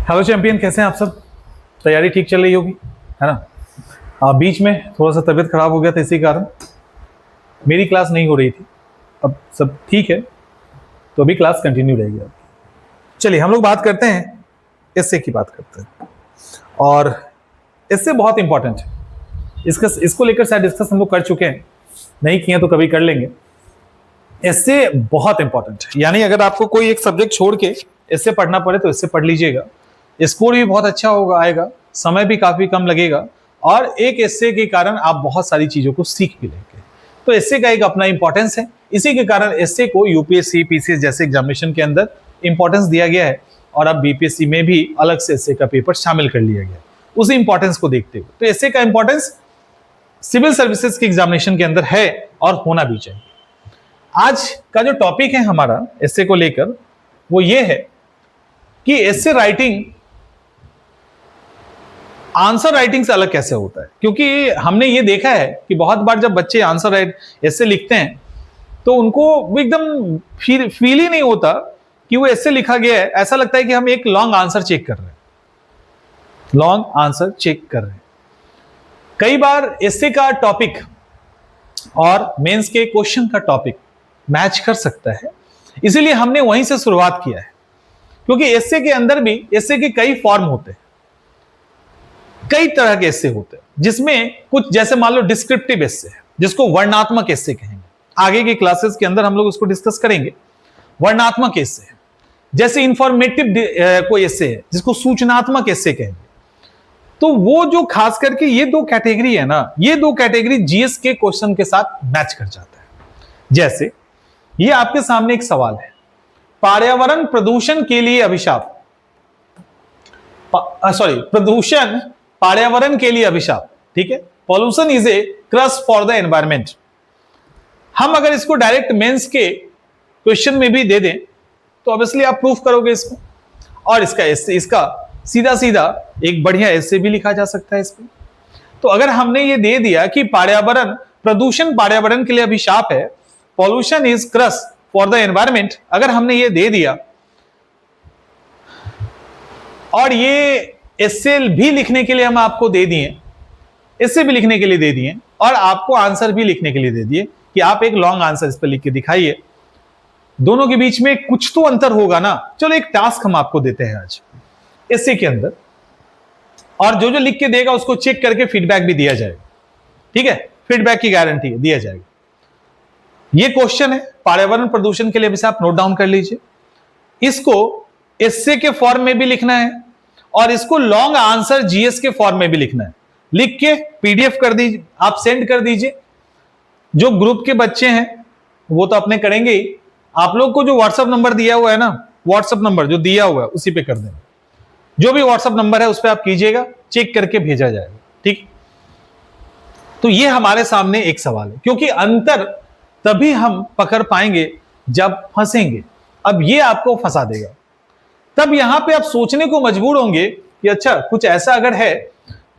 Hello champion, कैसे हैं आप सब? तैयारी ठीक चल रही होगी, है ना? बीच में थोड़ा सा तबीयत खराब हो गया था, इसी कारण मेरी क्लास नहीं हो रही थी। अब सब ठीक है, तो अभी क्लास कंटिन्यू रहेगी। अब चलिए हम लोग बात करते हैं, एस्से की बात करते हैं। और एस्से बहुत इंपॉर्टेंट है। इसको लेकर शायद डिस्कस हम लोग कर चुके हैं, नहीं किए तो कभी कर लेंगे। एस्से बहुत इंपॉर्टेंट है, यानी अगर आपको कोई एक सब्जेक्ट छोड़ के एस्से पढ़ना पड़े तो इससे पढ़ लीजिएगा। स्कोर भी बहुत अच्छा होगा, आएगा, समय भी काफी कम लगेगा, और एक एस्से के कारण आप बहुत सारी चीजों को सीख भी लेंगे। तो एस्से का एक अपना इंपॉर्टेंस है, इसी के कारण एस्से को यूपीएससी, पीसीएस जैसे एग्जामिनेशन के अंदर इंपॉर्टेंस दिया गया है, और अब बीपीएससी में भी अलग से एस्से का पेपर शामिल कर लिया गया उसी इंपॉर्टेंस को देखते हुए। तो एस्से का इंपॉर्टेंस सिविल सर्विसेज के एग्जामिनेशन के अंदर है और होना भी चाहिए। आज का जो टॉपिक है हमारा एस्से को लेकर, वो ये है कि एस्से राइटिंग आंसर राइटिंग से अलग कैसे होता है। क्योंकि हमने ये देखा है कि बहुत बार जब बच्चे आंसर एस्से लिखते हैं तो उनको एकदम फील ही नहीं होता कि वो एस्से लिखा गया है। ऐसा लगता है कि हम एक लॉन्ग आंसर चेक कर रहे हैं, लॉन्ग आंसर चेक कर रहे हैं। कई बार एस्से का टॉपिक और मेंस के क्वेश्चन का टॉपिक मैच कर सकता है, इसीलिए हमने वहीं से शुरुआत किया है। क्योंकि एस्से के अंदर भी एस्से के कई फॉर्म होते हैं, कई तरह के एस्से होते हैं, जिसमें कुछ जैसे मान लो डिस्क्रिप्टिव एस्से है, जिसको वर्णनात्मक एस्से कहेंगे। आगे की क्लासेस के अंदर हम लोग उसको डिस्कस करेंगे। वर्णनात्मक एस्से है, जैसे इंफॉर्मेटिव कोई एस्से है जिसको सूचनात्मक एस्से कहेंगे। तो वो जो खास करके ये दो कैटेगरी है ना, ये दो कैटेगरी जीएस के क्वेश्चन के साथ मैच कर जाता है। जैसे ये आपके सामने एक सवाल है, पर्यावरण प्रदूषण के लिए अभिशाप, प्रदूषण पर्यावरण के लिए अभिशाप, ठीक है। Pollution is A cross for the environment. हम अगर इसको डायरेक्ट मेंस के क्वेश्चन में भी दे दें तो ऑब्वियसली आप प्रूफ करोगे इसको, और इसका सीधा सीधा एक बढ़िया एस्से भी लिखा जा सकता है इस पे। तो अगर हमने ये दे दिया कि पर्यावरण प्रदूषण पर्यावरण के लिए अभिशाप है, pollution is cross for the environment, अगर हमने ये दे दिया और ये एस्से भी लिखने के लिए हम आपको दे दिए, एस्से भी लिखने के लिए दे दिए, और आपको आंसर भी लिखने के लिए दे दिए कि आप एक लॉन्ग आंसर इस पर लिख के दिखाइए, दोनों के बीच में कुछ तो अंतर होगा ना। चलो एक टास्क हम आपको देते हैं आज एस्से के अंदर, और जो जो लिख के देगा उसको चेक करके फीडबैक भी दिया जाएगा, ठीक है। फीडबैक की गारंटी दिया जाएगा। ये क्वेश्चन है पर्यावरण प्रदूषण के लिए, भी आप नोट डाउन कर लीजिए। इसको एस्से के फॉर्म में भी लिखना है और इसको लॉन्ग आंसर जीएस के फॉर्म में भी लिखना है। लिख के पीडीएफ कर दीजिए, आप सेंड कर दीजिए। जो ग्रुप के बच्चे हैं वो तो अपने करेंगे ही, आप लोग को जो व्हाट्सएप नंबर दिया हुआ है ना, व्हाट्सएप नंबर जो दिया हुआ है उसी पे कर देना। जो भी व्हाट्सएप नंबर है उस पर आप कीजिएगा, चेक करके भेजा जाएगा, ठीक। तो ये हमारे सामने एक सवाल है, क्योंकि अंतर तभी हम पकड़ पाएंगे जब फंसेंगे। अब ये आपको फंसा देगा, तब यहां पे आप सोचने को मजबूर होंगे कि अच्छा कुछ ऐसा अगर है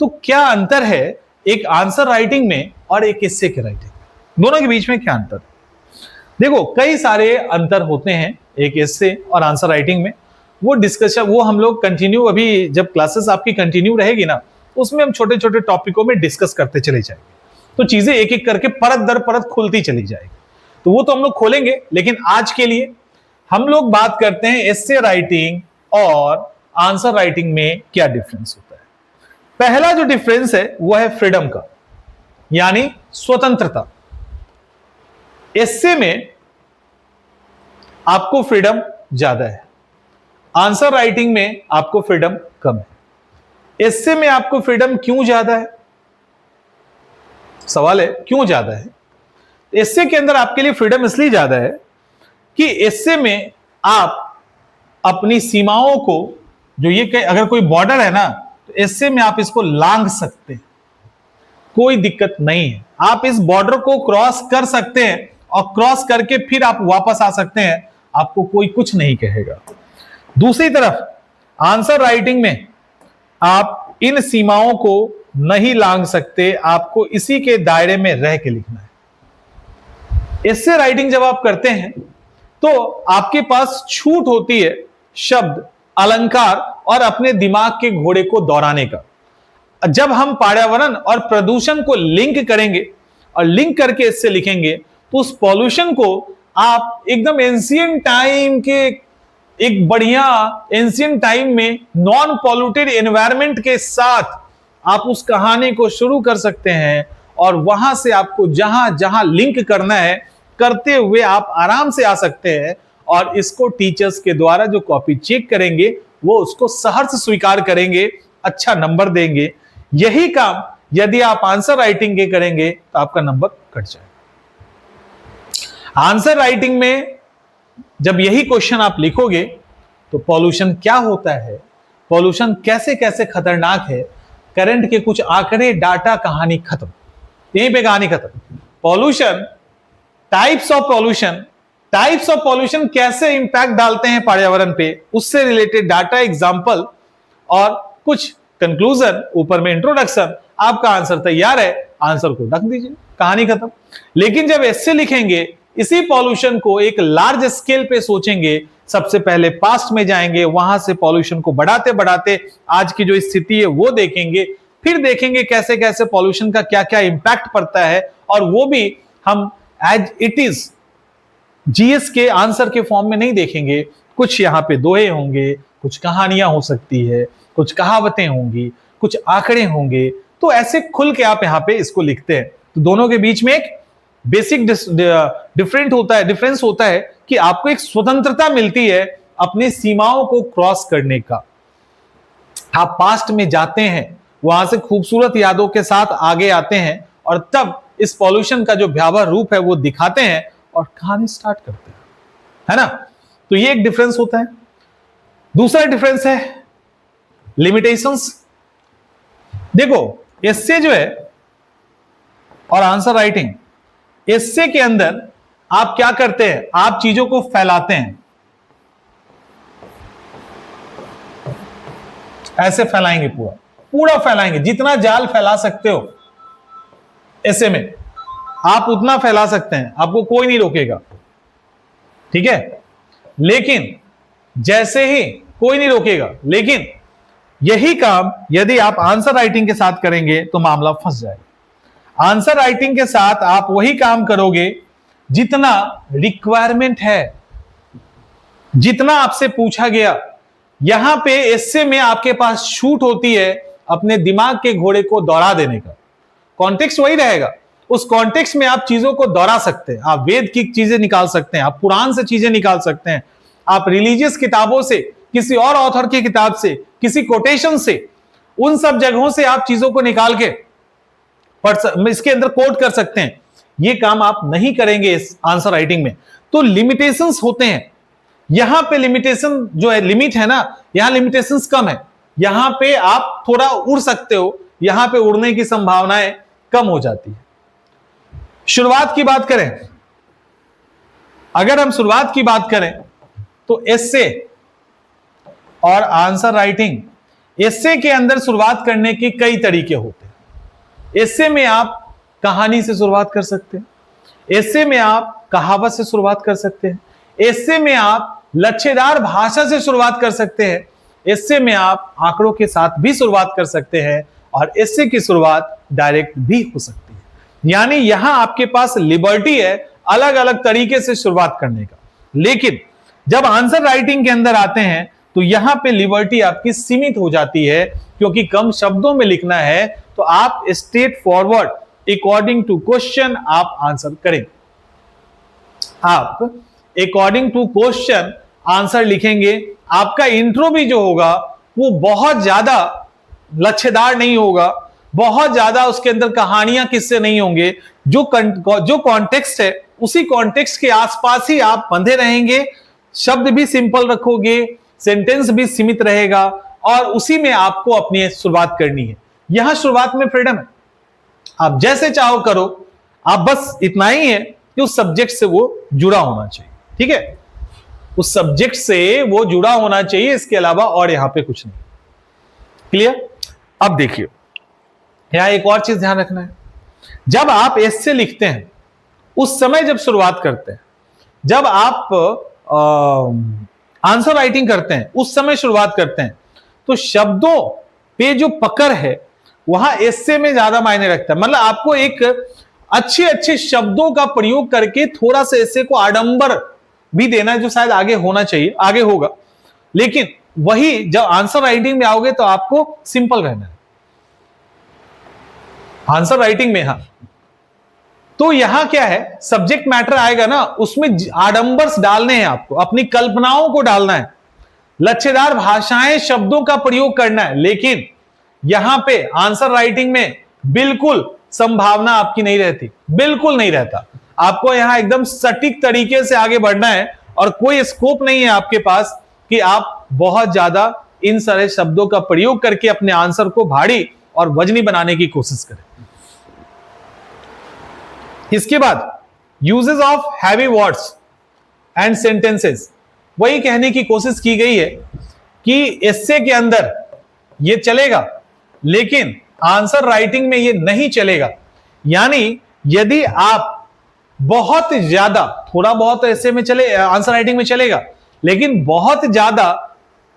तो क्या अंतर है एक आंसर राइटिंग में और एक एस्से के राइटिंग, दोनों के बीच में क्या अंतर है। देखो कई सारे अंतर होते हैं एक एस्से और आंसर राइटिंग में। वो डिस्कशन वो हम लोग कंटिन्यू, अभी जब क्लासेस आपकी कंटिन्यू रहेगी ना, उसमें हम छोटे छोटे टॉपिकों में डिस्कस करते चले जाएंगे, तो चीजें एक एक करके परत दर परत खुलती चली जाएगी। तो वो तो हम लोग खोलेंगे, लेकिन आज के लिए हम लोग बात करते हैं एस्से राइटिंग और आंसर राइटिंग में क्या डिफरेंस होता है। पहला जो डिफरेंस है वो है फ्रीडम का, यानी स्वतंत्रता। एस्से में आपको फ्रीडम ज्यादा है, आंसर राइटिंग में आपको फ्रीडम कम है। एस्से में आपको फ्रीडम क्यों ज्यादा है, सवाल है क्यों ज्यादा है। एस्से के अंदर आपके लिए फ्रीडम इसलिए ज्यादा है कि एस्से में आप अपनी सीमाओं को, जो ये अगर कोई बॉर्डर है ना, तो एस्से में आप इसको लांघ सकते हैं, कोई दिक्कत नहीं है। आप इस बॉर्डर को क्रॉस कर सकते हैं और क्रॉस करके फिर आप वापस आ सकते हैं, आपको कोई कुछ नहीं कहेगा। दूसरी तरफ आंसर राइटिंग में आप इन सीमाओं को नहीं लांघ सकते, आपको इसी के दायरे में रह के लिखना है। एस्से राइटिंग जब आप करते हैं तो आपके पास छूट होती है शब्द अलंकार और अपने दिमाग के घोड़े को दौड़ाने का। जब हम पर्यावरण और प्रदूषण को लिंक करेंगे और लिंक करके इससे लिखेंगे तो उस पॉल्यूशन को आप एकदम एंशिएंट टाइम के एक बढ़िया एंशिएंट टाइम में नॉन पॉल्यूटेड एनवायरनमेंट के साथ आप उस कहानी को शुरू कर सकते हैं और वहां से आपको जहां जहां लिंक करना है करते हुए आप आराम से आ सकते हैं और इसको टीचर्स के द्वारा जो कॉपी चेक करेंगे वो उसको सहर्ष स्वीकार करेंगे, अच्छा नंबर देंगे। यही काम यदि आप आंसर राइटिंग के करेंगे तो आपका नंबर कट जाएगा। आंसर राइटिंग में जब यही क्वेश्चन आप लिखोगे तो पॉल्यूशन क्या होता है, पॉल्यूशन कैसे कैसे खतरनाक है, करंट के कुछ आंकड़े, डाटा, कहानी खत्म। यहीं पे कहानी खत्म। पॉल्यूशन, टाइप्स ऑफ पॉल्यूशन कैसे इंपैक्ट डालते हैं पर्यावरण पे, उससे रिलेटेड डाटा, एग्जांपल और कुछ कंक्लूजन, ऊपर में इंट्रोडक्शन। आपका आंसर तैयार है, आंसर को रख दीजिए, कहानी खत्म। लेकिन जब एस्से लिखेंगे, इसी पॉल्यूशन को एक लार्ज स्केल पे सोचेंगे, सबसे पहले पास्ट में जाएंगे, वहां से पॉल्यूशन को बढ़ाते बढ़ाते आज की जो स्थिति है वो देखेंगे, फिर देखेंगे कैसे कैसे पॉल्यूशन का क्या क्या इंपैक्ट पड़ता है, और वो भी हम एज इट इज जीएस के आंसर के फॉर्म में नहीं देखेंगे। कुछ यहाँ पे दोहे होंगे, कुछ कहानियां हो सकती है, कुछ कहावतें होंगी, कुछ आंकड़े होंगे, तो ऐसे खुल के आप यहाँ पे इसको लिखते हैं। तो दोनों के बीच में एक बेसिक डिफरेंस होता है कि आपको एक स्वतंत्रता मिलती है अपनी सीमाओं को क्रॉस करने का। आप पास्ट में जाते हैं, वहां से खूबसूरत यादों के साथ आगे आते हैं और तब इस पॉल्यूशन का जो भयावह रूप है वो दिखाते हैं और कहानी स्टार्ट करते हैं, है ना। तो ये एक डिफरेंस होता है। दूसरा डिफरेंस है लिमिटेशंस। देखो, एस्से जो है और आंसर राइटिंग, एस्से के अंदर आप क्या करते हैं, आप चीजों को फैलाते हैं, ऐसे फैलाएंगे, पूरा पूरा फैलाएंगे, जितना जाल फैला सकते हो एस्से में आप उतना फैला सकते हैं, आपको कोई नहीं रोकेगा, ठीक है। लेकिन जैसे ही कोई नहीं रोकेगा, लेकिन यही काम यदि आप आंसर राइटिंग के साथ करेंगे तो मामला फंस जाएगा। आंसर राइटिंग के साथ आप वही काम करोगे जितना रिक्वायरमेंट है, जितना आपसे पूछा गया। यहां पे एस्से में आपके पास छूट होती है अपने दिमाग के घोड़े को दौड़ा देने का। कॉन्टेक्स्ट वही रहेगा, उस कॉन्टेक्स्ट में आप चीजों को दोहरा सकते हैं। आप वेद की चीजें निकाल सकते हैं, आप पुराण से चीजें निकाल सकते हैं, आप रिलीजियस किताबों से, किसी और ऑथर की किताब से, किसी कोटेशन से, उन सब जगहों से आप चीजों को निकाल के इसके अंदर कोट कर सकते हैं। ये काम आप नहीं करेंगे इस आंसर राइटिंग में। तो लिमिटेशंस होते हैं। यहां पे लिमिटेशन जो है, लिमिट है ना, यहां लिमिटेशंस कम है। यहां पे आप थोड़ा उड़ सकते हो, यहां पे उड़ने की संभावनाएं कम हो जाती है। शुरुआत की बात करें, अगर हम शुरुआत की बात करें तो एस्से और आंसर राइटिंग, एस्से के अंदर शुरुआत करने के कई तरीके होते हैं। एस्से में आप कहानी से शुरुआत कर सकते हैं, एस्से में आप कहावत से शुरुआत कर सकते हैं, एस्से में आप लच्छेदार भाषा से शुरुआत कर सकते हैं, एस्से में आप आंकड़ों के साथ भी शुरुआत कर सकते हैं, और एस्से की शुरुआत डायरेक्ट भी हो सकती है। यानी यहां आपके पास लिबर्टी है अलग अलग तरीके से शुरुआत करने का। लेकिन जब आंसर राइटिंग के अंदर आते हैं तो यहां पे लिबर्टी आपकी सीमित हो जाती है, क्योंकि कम शब्दों में लिखना है, तो आप straightforward according to question आप आंसर करेंगे। आप अकॉर्डिंग टू क्वेश्चन आंसर लिखेंगे। आपका इंट्रो भी जो होगा वो बहुत ज्यादा लच्छेदार नहीं होगा, बहुत ज्यादा उसके अंदर कहानियां किस्से नहीं होंगे। जो कॉन्टेक्स्ट है उसी कॉन्टेक्स्ट के आसपास ही आप बंधे रहेंगे, शब्द भी सिंपल रखोगे, सेंटेंस भी सीमित रहेगा, और उसी में आपको अपनी शुरुआत करनी है। यहां शुरुआत में फ्रीडम है, आप जैसे चाहो करो। आप बस इतना ही है कि उस सब्जेक्ट से वो जुड़ा होना चाहिए, ठीक है, उस सब्जेक्ट से वो जुड़ा होना चाहिए, इसके अलावा और यहां पे कुछ नहीं। क्लियर? अब देखिए, यहां एक और चीज ध्यान रखना है। जब आप एस्से लिखते हैं उस समय जब शुरुआत करते हैं, जब आप आंसर राइटिंग करते हैं, उस समय शुरुआत करते हैं, तो शब्दों पे जो पकड़ है वहां एस्से में ज्यादा मायने रखता है। मतलब आपको एक अच्छे अच्छे शब्दों का प्रयोग करके थोड़ा सा एस्से को आडंबर भी देना है, जो शायद आगे होना चाहिए, आगे होगा। लेकिन वही जब आंसर राइटिंग में आओगे तो आपको सिंपल रहना है आंसर राइटिंग में। हां, तो यहां क्या है, सब्जेक्ट मैटर आएगा ना, उसमें आडंबर्स डालने हैं, आपको अपनी कल्पनाओं को डालना है, लच्छेदार भाषाएं शब्दों का प्रयोग करना है। लेकिन यहां पे आंसर राइटिंग में बिल्कुल संभावना आपकी नहीं रहती, बिल्कुल नहीं रहता। आपको यहां एकदम सटीक तरीके से आगे बढ़ना है और कोई स्कोप नहीं है आपके पास कि आप बहुत ज्यादा इन सारे शब्दों का प्रयोग करके अपने आंसर को भारी और वजनी बनाने की कोशिश करें। इसके बाद uses of heavy words and sentences, वही कहने की कोशिश की गई है कि एस्से के अंदर ये चलेगा लेकिन आंसर राइटिंग में ये नहीं चलेगा। यानी यदि आप बहुत ज्यादा, थोड़ा बहुत एस्से में चले, आंसर राइटिंग में चलेगा, लेकिन बहुत ज्यादा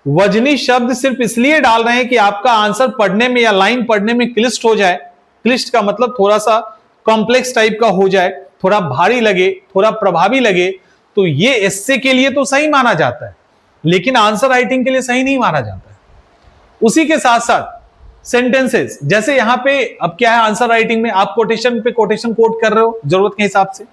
वजनी शब्द सिर्फ इसलिए डाल रहे हैं कि आपका आंसर पढ़ने में या लाइन पढ़ने में क्लिष्ट हो जाए, क्लिष्ट का मतलब थोड़ा सा कॉम्प्लेक्स टाइप का हो जाए, थोड़ा भारी लगे, थोड़ा प्रभावी लगे, तो ये एस्से के लिए तो सही माना जाता है लेकिन आंसर राइटिंग के लिए सही नहीं माना जाता है। उसी के साथ साथ सेंटेंसेस, जैसे यहां पे अब क्या है, आंसर राइटिंग में आप कोटेशन पे कोटेशन कोट कर रहे हो जरूरत के हिसाब से,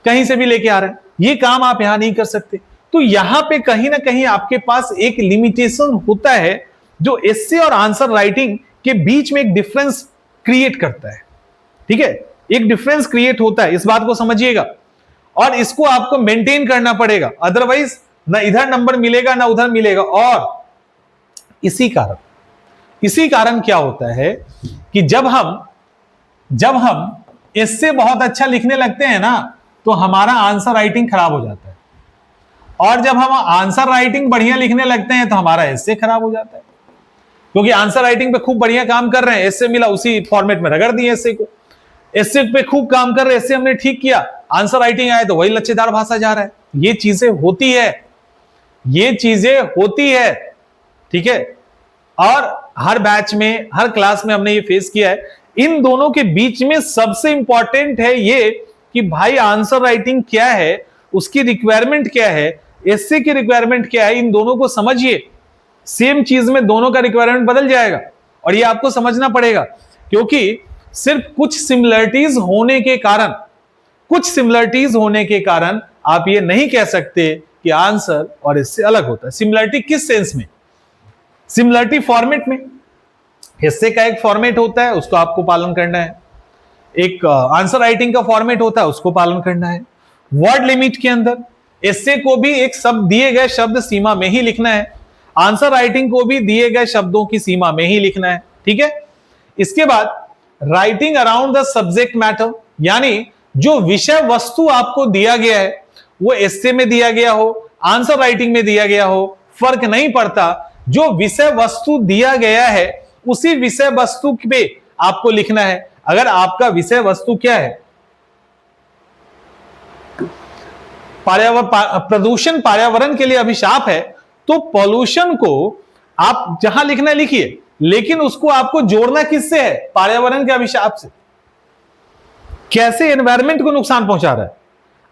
कहीं से भी लेके आ रहे हैं, ये काम आप यहां नहीं कर सकते। तो यहां पे कहीं ना कहीं आपके पास एक लिमिटेशन होता है जो एस्से और आंसर राइटिंग के बीच में एक डिफरेंस क्रिएट करता है। ठीक है, एक डिफरेंस क्रिएट होता है, इस बात को समझिएगा और इसको आपको मेंटेन करना पड़ेगा, अदरवाइज ना इधर नंबर मिलेगा ना उधर मिलेगा। और इसी कारण क्या होता है कि जब हम इससे बहुत अच्छा लिखने लगते हैं ना तो हमारा आंसर राइटिंग खराब हो जाता है, और जब हम आंसर राइटिंग बढ़िया लिखने लगते हैं तो हमारा एस्से खराब हो जाता है, क्योंकि आंसर राइटिंग पे खूब बढ़िया काम कर रहे हैं, एस्से मिला उसी फॉर्मेट में रगड़ दिए एस्से को, एस्से पे खूब काम कर रहे हैं, एस्से हमने ठीक किया, आंसर राइटिंग आए तो वही लच्छेदार भाषा जा रहा है। ये चीजें होती है, ठीक है। और हर बैच में, हर क्लास में हमने ये फेस किया है। इन दोनों के बीच में सबसे इंपॉर्टेंट है ये कि भाई आंसर राइटिंग क्या है, उसकी रिक्वायरमेंट क्या है, एस्से की रिक्वायरमेंट क्या है, इन दोनों को समझिए। सेम चीज में दोनों का रिक्वायरमेंट बदल जाएगा और ये आपको समझना पड़ेगा, क्योंकि सिर्फ कुछ सिमिलरिटीज होने के कारण आप ये नहीं कह सकते कि आंसर और इससे अलग होता है। सिमिलरिटी किस सेंस में? सिमिलरिटी फॉर्मेट में, एस्से का एक फॉर्मेट होता है उसको आपको पालन करना है, एक आंसर राइटिंग का फॉर्मेट होता है उसको पालन करना है। वर्ड लिमिट के अंदर एस्से को भी एक शब्द, दिए गए शब्द सीमा में ही लिखना है, आंसर राइटिंग को भी दिए गए शब्दों की सीमा में ही लिखना है। ठीक है, इसके बाद writing around the subject matter, यानी जो विषय वस्तु आपको दिया गया है वो एस्से में दिया गया हो, आंसर राइटिंग में दिया गया हो, फर्क नहीं पड़ता। जो विषय वस्तु दिया गया है उसी विषय वस्तु पे आपको लिखना है। अगर आपका विषय वस्तु क्या है, प्रदूषण पर्यावरण के लिए अभिशाप है, तो पॉल्यूशन को आप जहां लिखना लिखिए, लेकिन उसको आपको जोड़ना किससे है? पर्यावरण के अभिशाप से। कैसे एनवायरनमेंट को नुकसान पहुंचा रहा है,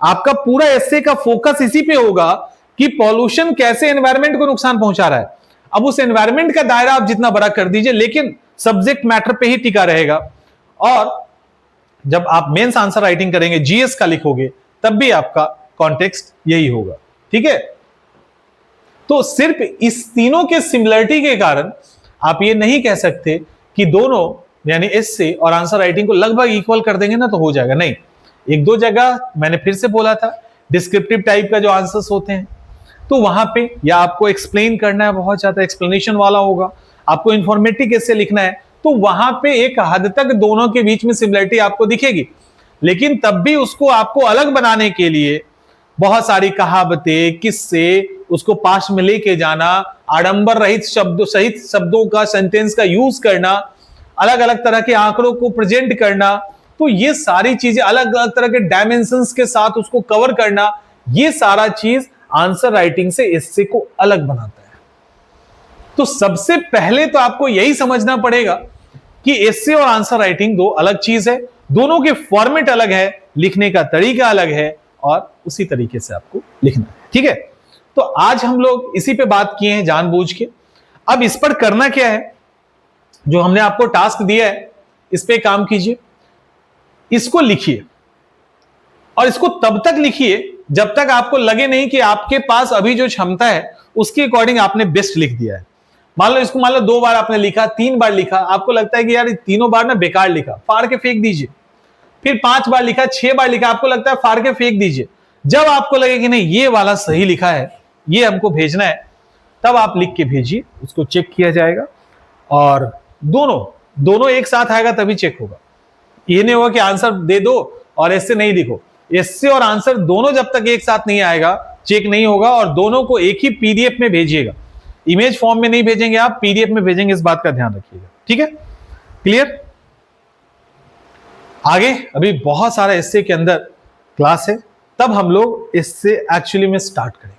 आपका पूरा एस्से का फोकस इसी पे होगा कि पॉल्यूशन कैसे एनवायरनमेंट को नुकसान पहुंचा रहा है। अब उस एनवायरनमेंट का दायरा आप जितना बड़ा कर दीजिए, लेकिन सब्जेक्ट मैटर पे ही टिका रहेगा। और जब आप मेंस आंसर राइटिंग करेंगे, जीएस का लिखोगे, तब भी आपका कॉन्टेक्स्ट यही होगा। ठीक है, तो सिर्फ इस तीनों के सिमिलरिटी के कारण आप ये नहीं कह सकते कि दोनों यानी एस्से और आंसर राइटिंग को लगभग इक्वल कर देंगे ना तो हो जाएगा। नहीं, एक दो जगह मैंने फिर से बोला था, डिस्क्रिप्टिव टाइप का जो आंसर्स होते हैं तो वहां पे या आपको एक्सप्लेन करना है, बहुत ज्यादा एक्सप्लेनेशन वाला होगा, आपको इंफॉर्मेटिव एस्से लिखना है, तो वहां पे एक हद तक दोनों के बीच में सिमिलरिटी आपको दिखेगी। लेकिन तब भी उसको आपको अलग बनाने के लिए बहुत सारी कहावतें, किस्से, उसको पास में लेके जाना, आडंबर रहित शब्दों का, सेंटेंस का यूज करना, अलग अलग तरह के आंकड़ों को प्रेजेंट करना, तो ये सारी चीजें अलग अलग तरह के डायमेंशंस के साथ उसको कवर करना, ये सारा चीज आंसर राइटिंग से एस्से को अलग बनाता है। तो सबसे पहले तो आपको यही समझना पड़ेगा कि एस्से और आंसर राइटिंग दो अलग चीज है, दोनों के फॉर्मेट अलग है, लिखने का तरीका अलग है और उसी तरीके से आपको लिखना है। ठीक है, तो आज हम लोग इसी पे बात किए हैं जानबूझ के। अब इस पर करना क्या है, जो हमने आपको टास्क दिया है इस पे काम कीजिए, इसको लिखिए और इसको तब तक लिखिए जब तक आपको लगे नहीं कि आपके पास अभी जो क्षमता है उसके अकॉर्डिंग आपने बेस्ट लिख दिया है। मान लो 2 बार आपने लिखा, 3 बार लिखा, आपको लगता है कि यार तीनों बार ना बेकार लिखा, फाड़ के फेंक दीजिए। फिर 5 बार लिखा, 6 बार लिखा, आपको लगता है फाड़ के फेंक दीजिए। जब आपको लगे कि नहीं ये वाला सही लिखा है, ये हमको भेजना है, तब आप लिख के भेजिए, उसको चेक किया जाएगा और दोनों एक साथ आएगा तभी चेक होगा। ये नहीं होगा कि आंसर दे दो और एस्से नहीं लिखो। एस्से और आंसर दोनों जब तक एक साथ नहीं आएगा चेक नहीं होगा, और दोनों को एक ही पीडीएफ में भेजिएगा। इमेज फॉर्म में नहीं भेजेंगे, आप पीडीएफ में भेजेंगे, इस बात का ध्यान रखिएगा। ठीक है, क्लियर? आगे अभी बहुत सारा एस्से के अंदर क्लास है, तब हम लोग इससे एक्चुअली में स्टार्ट करेंगे।